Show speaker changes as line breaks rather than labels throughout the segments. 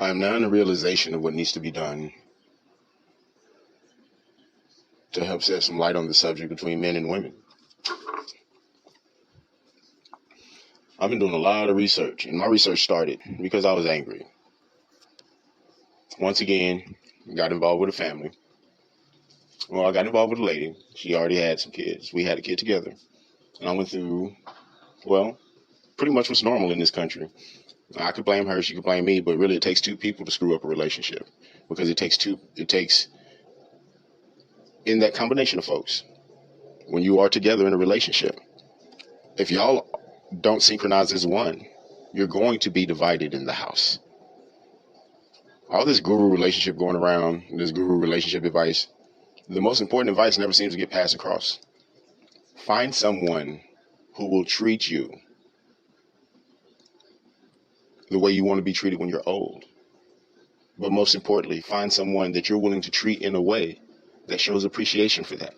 I am now in the realization of what needs to be done to help shed some light on the subject between men and women. I've been doing a lot of research, and my research started because I was angry. Once again, got involved with a family. Well, I got involved with a lady. She already had some kids. We had a kid together. And I went through, well, pretty much what's normal in this country. I could blame her, she could blame me, but really it takes two people to screw up a relationship. Because it takes in that combination of folks, when you are together in a relationship, if y'all don't synchronize as one, you're going to be divided in the house. All this guru relationship going around, this guru relationship advice, the most important advice never seems to get passed across. Find someone who will treat you the way you want to be treated when you're old. But most importantly, find someone that you're willing to treat in a way that shows appreciation for that.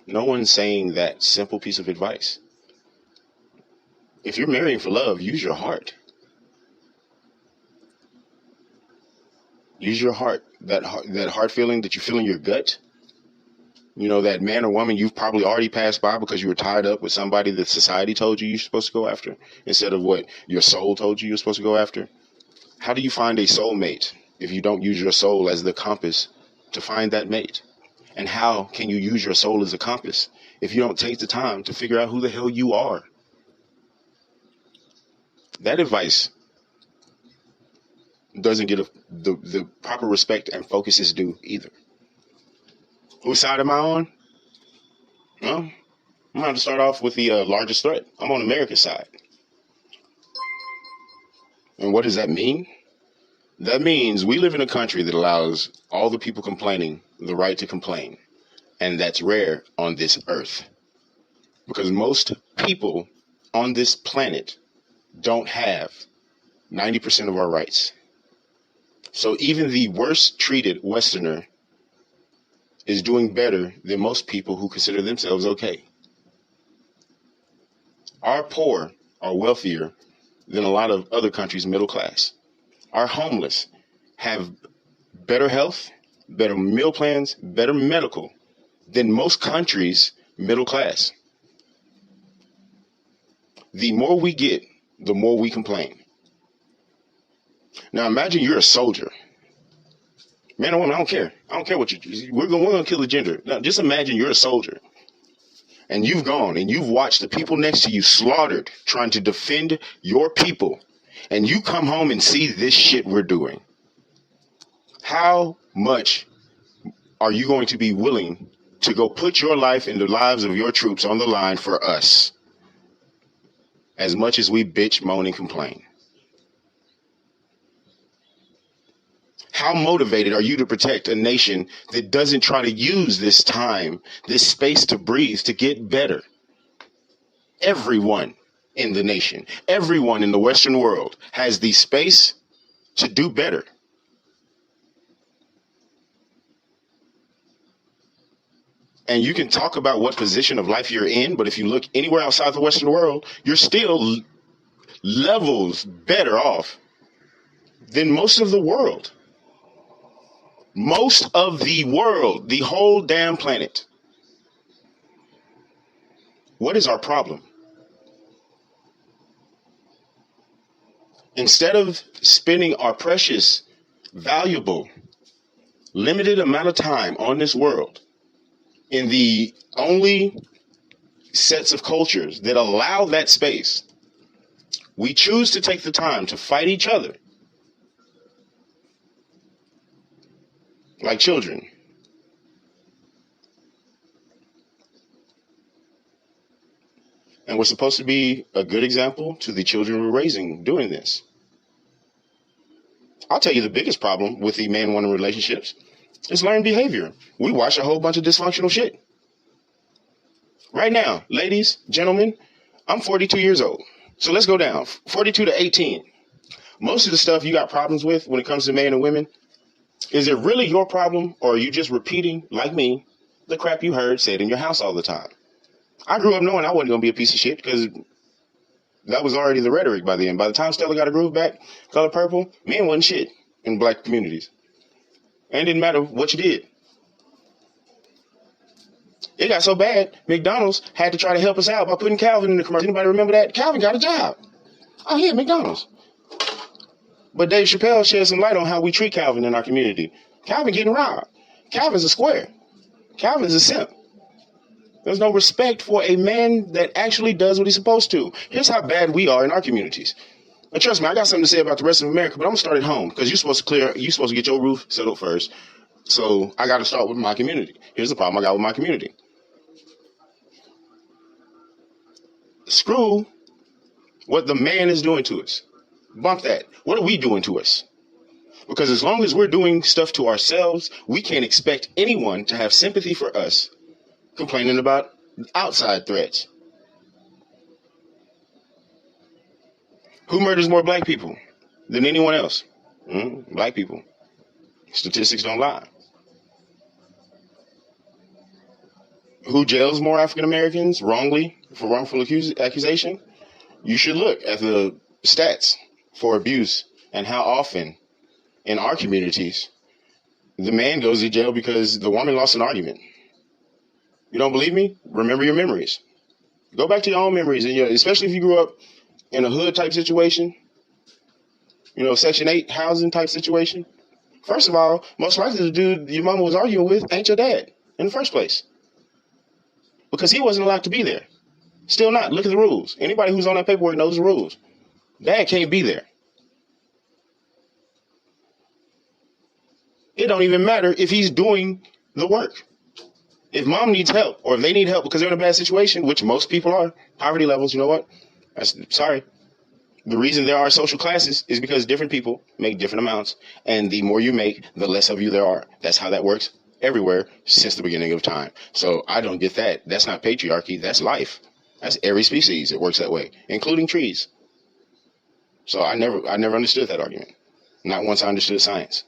No one's saying that simple piece of advice. If you're marrying for love, use your heart. Use your heart. That heart feeling that you feel in your gut. You know, that man or woman you've probably already passed by because you were tied up with somebody that society told you you're supposed to go after instead of what your soul told you you're supposed to go after. How do you find a soulmate if you don't use your soul as the compass to find that mate? And how can you use your soul as a compass if you don't take the time to figure out who the hell you are? That advice doesn't get the proper respect and focus is due either. Whose side am I on? Well, I'm going to start off with the largest threat. I'm on America's side. And what does that mean? That means we live in a country that allows all the people complaining the right to complain. And that's rare on this earth. Because most people on this planet don't have 90% of our rights. So even the worst treated Westerner is doing better than most people who consider themselves okay. Our poor are wealthier than a lot of other countries' middle class. Our homeless have better health, better meal plans, better medical than most countries' middle class. The more we get, the more we complain. Now imagine you're a soldier. Man or woman, I don't care. I don't care what we're gonna kill the gender. Now just imagine you're a soldier. And you've gone and you've watched the people next to you slaughtered trying to defend your people. And you come home and see this shit we're doing. How much are you going to be willing to go put your life and the lives of your troops on the line for us? As much as we bitch, moan, and complain. How motivated are you to protect a nation that doesn't try to use this time, this space to breathe, to get better? Everyone in the nation, everyone in the Western world has the space to do better. And you can talk about what position of life you're in, but if you look anywhere outside the Western world, you're still levels better off than most of the world. Most of the world, the whole damn planet. What is our problem? Instead of spending our precious, valuable, limited amount of time on this world in the only sets of cultures that allow that space, we choose to take the time to fight each other like children. And we're supposed to be a good example to the children we're raising doing this. I'll tell you the biggest problem with the man-woman relationships is learned behavior. We watch a whole bunch of dysfunctional shit. Right now, ladies, gentlemen, I'm 42 years old. So let's go down, 42 to 18. Most of the stuff you got problems with when it comes to men and women, is it really your problem, or are you just repeating, like me, the crap you heard said in your house all the time? I grew up knowing I wasn't going to be a piece of shit because That was already the rhetoric by then. By the time Stella got her groove back, color purple, men wasn't shit in black communities. And it didn't matter what you did. It got so bad, McDonald's had to try to help us out by putting Calvin in the commercial. Anybody remember that? Calvin got a job. Oh, yeah, McDonald's. But Dave Chappelle shed some light on how we treat Calvin in our community. Calvin getting robbed. Calvin's a square. Calvin's a simp. There's no respect for a man that actually does what he's supposed to. Here's how bad we are in our communities. But trust me, I got something to say about the rest of America, but I'm going to start at home because you're supposed to get your roof settled first. So I got to start with my community. Here's the problem I got with my community. Screw what the man is doing to us. Bump that. What are we doing to us? Because as long as we're doing stuff to ourselves, we can't expect anyone to have sympathy for us complaining about outside threats. Who murders more black people than anyone else? Black people. Statistics don't lie. Who jails more African Americans wrongly for wrongful accusation? You should look at the stats for abuse and how often in our communities the man goes to jail because the woman lost an argument. You don't believe me? Remember your memories. Go back to your own memories, and especially if you grew up in a hood type situation, Section 8 housing type situation. First of all, most likely the dude your mama was arguing with ain't your dad in the first place. Because he wasn't allowed to be there. Still not. Look at the rules. Anybody who's on that paperwork knows the rules. Dad can't be there. It don't even matter if he's doing the work. If mom needs help, or if they need help because they're in a bad situation, which most people are, poverty levels, you know what? Sorry. The reason there are social classes is because different people make different amounts. And the more you make, the less of you there are. That's how that works everywhere since the beginning of time. So I don't get that. That's not patriarchy. That's life. That's every species. It works that way, including trees. So I never understood that argument. Not once I understood science.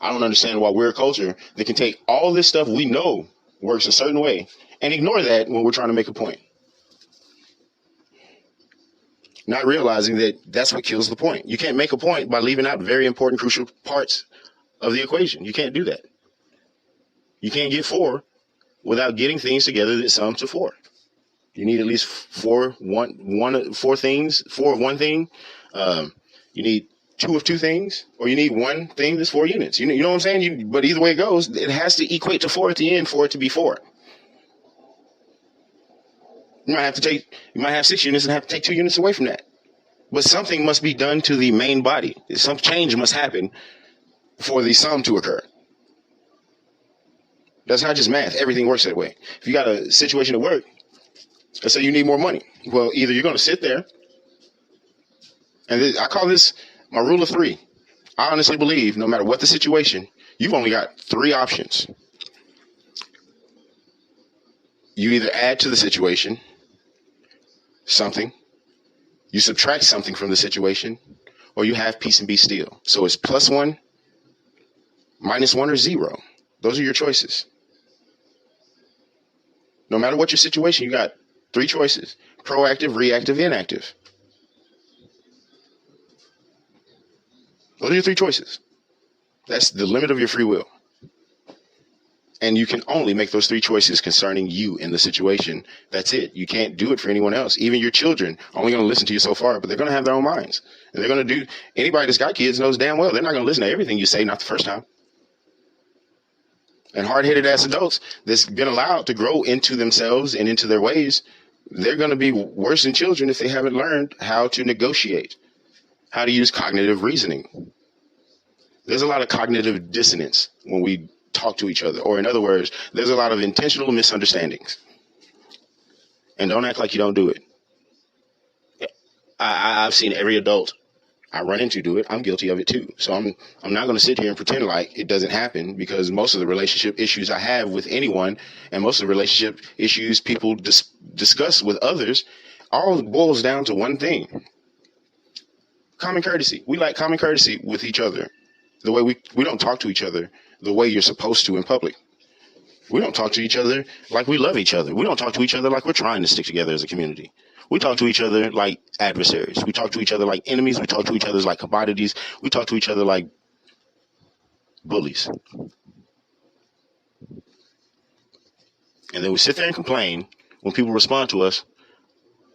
I don't understand why we're a culture that can take all this stuff we know works a certain way and ignore that when we're trying to make a point. Not realizing that that's what kills the point. You can't make a point by leaving out very important, crucial parts of the equation. You can't do that. You can't get 4 without getting things together that sum to 4. You need at least 4 of one thing. You need 2 of 2 things, or you need 1 thing that's 4 units. You know what I'm saying? But either way it goes, it has to equate to 4 at the end for it to be 4. You might have 6 units and have to take 2 units away from that. But something must be done to the main body. Some change must happen for the sum to occur. That's not just math. Everything works that way. If you got a situation at work, let's say you need more money. Well, either you're going to sit there, and I call this my rule of 3. I honestly believe no matter what the situation, you've only got 3 options. You either add to the situation something, you subtract something from the situation, or you have peace and be still. So it's +1, -1, or 0. Those are your choices. No matter what your situation, you got 3 choices: proactive, reactive, inactive. Those are your 3 choices. That's the limit of your free will. And you can only make those 3 choices concerning you in the situation. That's it. You can't do it for anyone else. Even your children are only going to listen to you so far, but they're going to have their own minds. And they're going to do, anybody that's got kids knows damn well they're not going to listen to everything you say, not the first time. And hard-headed ass adults that's been allowed to grow into themselves and into their ways, they're going to be worse than children if they haven't learned how to negotiate, how to use cognitive reasoning. There's a lot of cognitive dissonance when we talk to each other. Or in other words, there's a lot of intentional misunderstandings. And don't act like you don't do it. I've seen every adult I run into do it. I'm guilty of it too. So I'm not going to sit here and pretend like it doesn't happen, because most of the relationship issues I have with anyone, and most of the relationship issues people discuss with others, all boils down to one thing: common courtesy. We lack common courtesy with each other. The way we don't talk to each other the way you're supposed to in public. We don't talk to each other like we love each other. We don't talk to each other like we're trying to stick together as a community. We talk to each other like adversaries. We talk to each other like enemies. We talk to each other like commodities. We talk to each other like bullies. And then we sit there and complain when people respond to us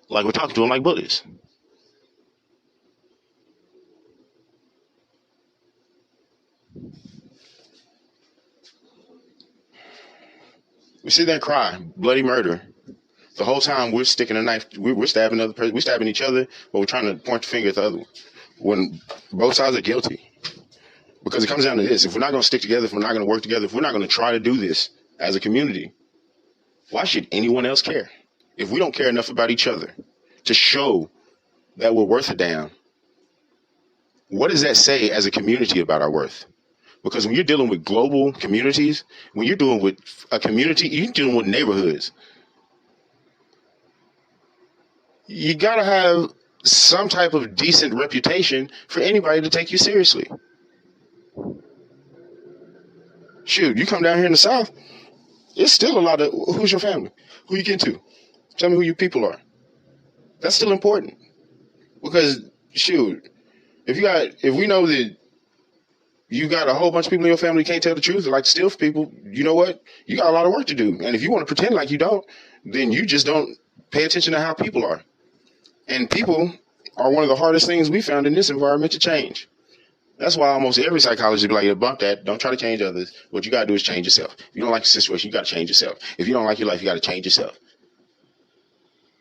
like we're talking to them like bullies. We sit there and cry, bloody murder. The whole time we're sticking a knife, we're stabbing another person, we're stabbing each other, but we're trying to point the finger at the other one. When both sides are guilty. Because it comes down to this: if we're not going to stick together, if we're not going to work together, if we're not going to try to do this as a community, why should anyone else care? If we don't care enough about each other to show that we're worth a damn, what does that say as a community about our worth? Because when you're dealing with global communities, when you're dealing with a community, you're dealing with neighborhoods. You got to have some type of decent reputation for anybody to take you seriously. Shoot, you come down here in the South, it's still a lot of, who's your family? Who you get to? Tell me who your people are. That's still important. Because, shoot, if we know that you got a whole bunch of people in your family who can't tell the truth, or like to steal from people, you know what? You got a lot of work to do. And if you want to pretend like you don't, then you just don't pay attention to how people are. And people are one of the hardest things we found in this environment to change. That's why almost every psychologist be like, yeah, bump that. Don't try to change others. What you got to do is change yourself. If you don't like the situation, you got to change yourself. If you don't like your life, you got to change yourself.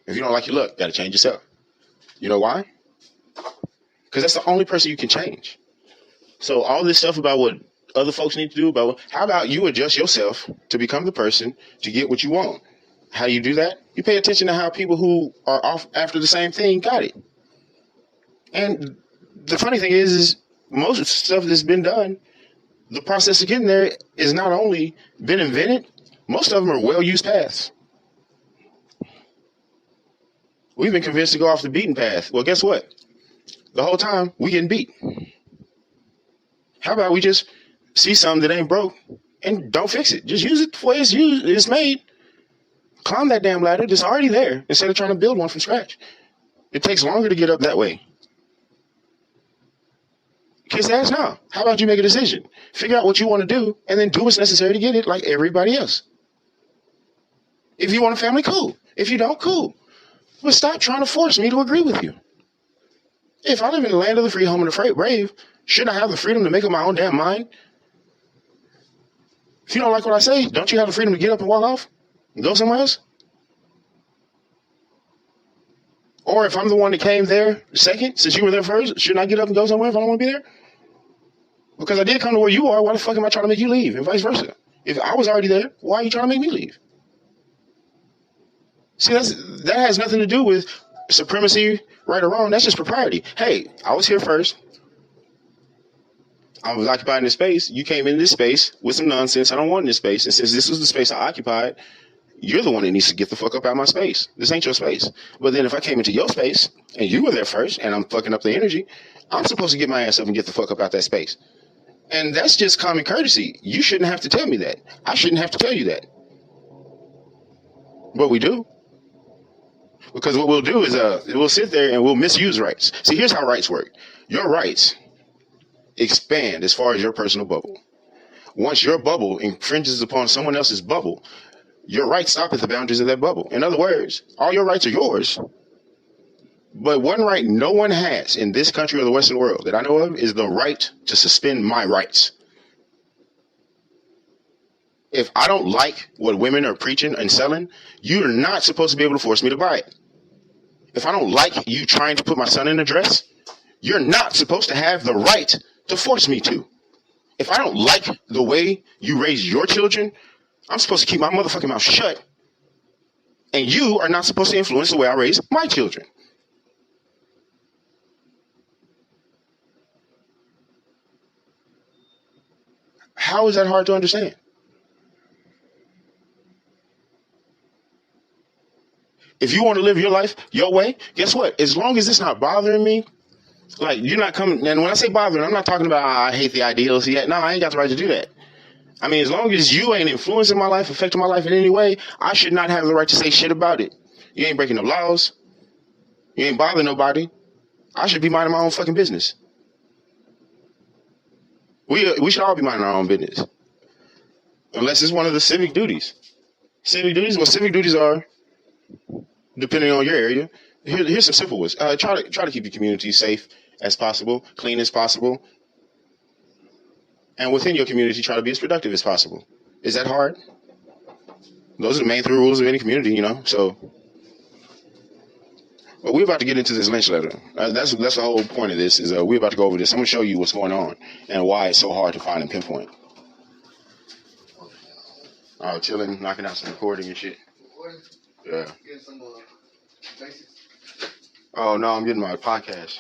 If you don't like your luck, you got to change yourself. You know why? Because that's the only person you can change. So all this stuff about what other folks need to do, how about you adjust yourself to become the person to get what you want? How do you do that? You pay attention to how people who are off after the same thing got it. And the funny thing is most stuff that's been done, the process of getting there is not only been invented, most of them are well-used paths. We've been convinced to go off the beaten path. Well, guess what? The whole time, we getting beat. How about we just see something that ain't broke and don't fix it? Just use it the way it's made. Climb that damn ladder that's already there instead of trying to build one from scratch. It takes longer to get up that way. Kiss ass now. How about you make a decision? Figure out what you want to do and then do what's necessary to get it like everybody else. If you want a family, cool. If you don't, cool. But stop trying to force me to agree with you. If I live in the land of the free, home of the brave, shouldn't I have the freedom to make up my own damn mind? If you don't like what I say, don't you have the freedom to get up and walk off and go somewhere else? Or if I'm the one that came there second, since you were there first, shouldn't I get up and go somewhere if I don't want to be there? Because I did come to where you are, why the fuck am I trying to make you leave? And vice versa. If I was already there, why are you trying to make me leave? See, that has nothing to do with supremacy, right or wrong. That's just propriety. Hey, I was here first. I was occupying this space. You came in this space with some nonsense. I don't want in this space. And since this was the space I occupied, you're the one that needs to get the fuck up out of my space. This ain't your space. But then if I came into your space and you were there first and I'm fucking up the energy, I'm supposed to get my ass up and get the fuck up out that space. And that's just common courtesy. You shouldn't have to tell me that. I shouldn't have to tell you that. But we do. Because what we'll do is we'll sit there and we'll misuse rights. See, here's how rights work. Your rights expand as far as your personal bubble. Once your bubble infringes upon someone else's bubble, your rights stop at the boundaries of that bubble. In other words, all your rights are yours. But one right no one has in this country or the Western world that I know of is the right to suspend my rights. If I don't like what women are preaching and selling, you're not supposed to be able to force me to buy it. If I don't like you trying to put my son in a dress, you're not supposed to have the right to force me to. If I don't like the way you raise your children, I'm supposed to keep my motherfucking mouth shut. And you are not supposed to influence the way I raise my children. How is that hard to understand? If you want to live your life your way, guess what? As long as it's not bothering me, like you're not coming, and when I say bothering, I'm not talking about I hate the ideals yet. No, I ain't got the right to do that. I mean, as long as you ain't influencing my life, affecting my life in any way, I should not have the right to say shit about it. You ain't breaking no laws. You ain't bothering nobody. I should be minding my own fucking business. We should all be minding our own business. Unless it's one of the civic duties. Civic duties? What civic duties are, depending on your area. Here's some simple ones. Try to keep your community safe as possible, clean as possible. And within your community, try to be as productive as possible. Is that hard? Those are the main 3 rules of any community, you know. So, but we're about to get into this lynch letter. That's the whole point of this. Is we're about to go over this. I'm gonna show you what's going on and why it's so hard to find and pinpoint. Chilling, knocking out some recording and shit. Recording? Yeah. Getting some basics. Oh no, I'm getting my podcast.